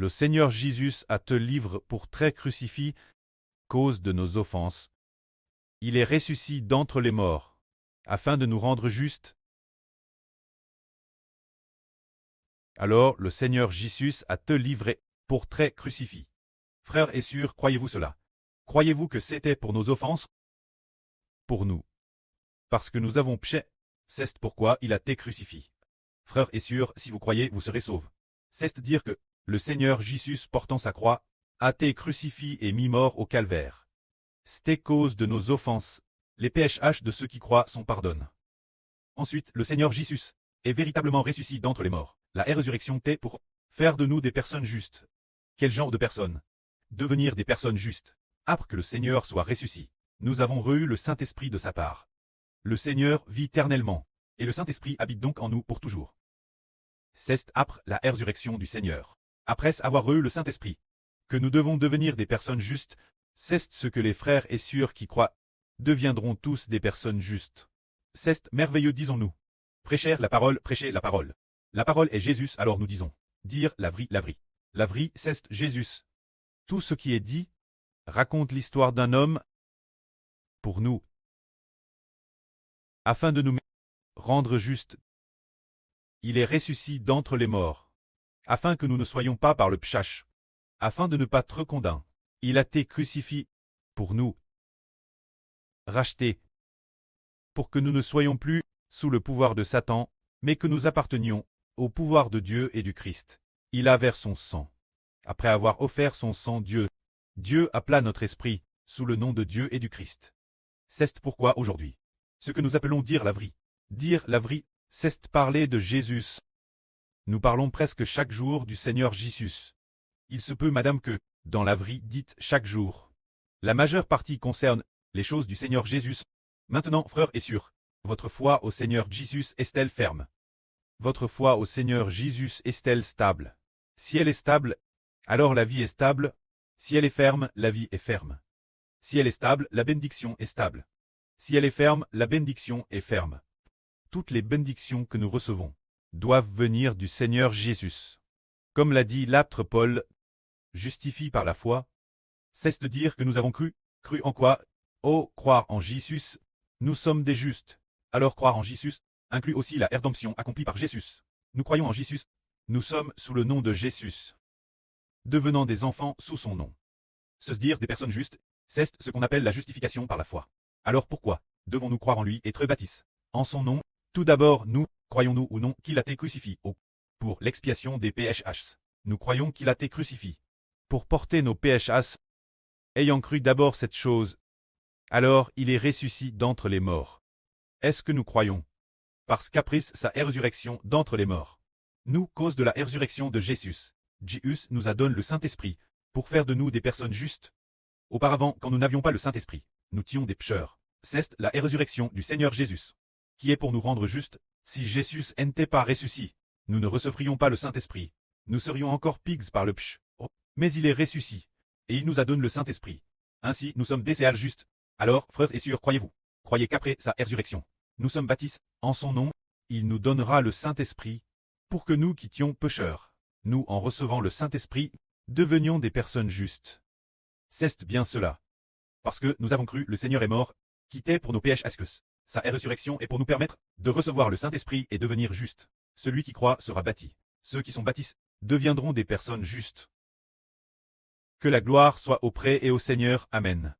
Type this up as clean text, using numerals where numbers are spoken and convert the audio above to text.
Le Seigneur Jésus a te livre pour très crucifix, cause de nos offenses. Il est ressuscité d'entre les morts, afin de nous rendre justes. Alors le Seigneur Jésus a te livré pour très crucifix. Frères et sœurs, croyez-vous cela? Croyez-vous que c'était pour nos offenses? Pour nous. Parce que nous avons péché, c'est pourquoi il a été crucifié. Frères et sœurs, si vous croyez, vous serez sauvés. C'est dire que le Seigneur Jésus, portant sa croix, a été crucifié et mis mort au calvaire. C'était cause de nos offenses. Les péchés de ceux qui croient sont pardonnés. Ensuite, le Seigneur Jésus est véritablement ressuscité d'entre les morts. La résurrection était pour faire de nous des personnes justes. Quel genre de personnes? Devenir des personnes justes. Après que le Seigneur soit ressuscité, nous avons reçu le Saint-Esprit de sa part. Le Seigneur vit éternellement, et le Saint-Esprit habite donc en nous pour toujours. C'est après la résurrection du Seigneur, après avoir reçu le Saint-Esprit, que nous devons devenir des personnes justes. C'est ce que les frères et sœurs qui croient deviendront tous des personnes justes. C'est merveilleux, disons-nous. Prêcher la parole, prêcher la parole. La parole est Jésus, alors nous disons. Dire la vraie, la vraie. La vraie, c'est Jésus. Tout ce qui est dit raconte l'histoire d'un homme pour nous, afin de nous rendre justes. Il est ressuscité d'entre les morts, afin que nous ne soyons pas par le péché, afin de ne pas être condamnés. Il a été crucifié pour nous, racheté, pour que nous ne soyons plus sous le pouvoir de Satan, mais que nous appartenions au pouvoir de Dieu et du Christ. Il a versé son sang. Après avoir offert son sang, Dieu appela notre esprit sous le nom de Dieu et du Christ. C'est pourquoi aujourd'hui, ce que nous appelons dire la vraie, c'est parler de Jésus. Nous parlons presque chaque jour du Seigneur Jésus. Il se peut, madame, que, dans la vraie dite chaque jour, la majeure partie concerne les choses du Seigneur Jésus. Maintenant, frères et sœurs, votre foi au Seigneur Jésus est-elle ferme? Votre foi au Seigneur Jésus est-elle stable? Si elle est stable, alors la vie est stable. Si elle est ferme, la vie est ferme. Si elle est stable, la bénédiction est stable. Si elle est ferme, la bénédiction est ferme. Toutes les bénédictions que nous recevons doivent venir du Seigneur Jésus. Comme l'a dit l'apôtre Paul, justifie par la foi, c'est de dire que nous avons cru. Cru en quoi? Oh, croire en Jésus. Nous sommes des justes. Alors croire en Jésus inclut aussi la rédemption accomplie par Jésus. Nous croyons en Jésus. Nous sommes sous le nom de Jésus, devenant des enfants sous son nom. Se dire des personnes justes, c'est ce qu'on appelle la justification par la foi. Alors pourquoi devons-nous croire en lui et être baptisés en son nom? Tout d'abord, nous, croyons-nous ou non qu'il a été crucifié pour l'expiation des péchés? Nous croyons qu'il a été crucifié pour porter nos péchés. Ayant cru d'abord cette chose, alors il est ressuscité d'entre les morts. Est-ce que nous croyons? Parce qu'après sa résurrection d'entre les morts, nous, cause de la résurrection de Jésus, Jésus nous a donné le Saint-Esprit pour faire de nous des personnes justes. Auparavant, quand nous n'avions pas le Saint-Esprit, nous étions des pécheurs. C'est la résurrection du Seigneur Jésus, qui est pour nous rendre justes. Si Jésus n'était pas ressuscité, nous ne recevrions pas le Saint-Esprit. Nous serions encore pigs par le péché. Mais il est ressuscité, et il nous a donné le Saint-Esprit. Ainsi, nous sommes des céals justes. Alors, frères et sœurs, croyez-vous? Croyez qu'après sa résurrection, nous sommes baptisés en son nom. Il nous donnera le Saint-Esprit pour que nous qui étions pécheurs, nous, en recevant le Saint-Esprit, devenions des personnes justes. C'est bien cela. Parce que nous avons cru, le Seigneur est mort, quitté pour nos péchés. Sa résurrection est pour nous permettre de recevoir le Saint-Esprit et devenir justes. Celui qui croit sera bâti. Ceux qui sont baptisés deviendront des personnes justes. Que la gloire soit auprès et au Seigneur. Amen.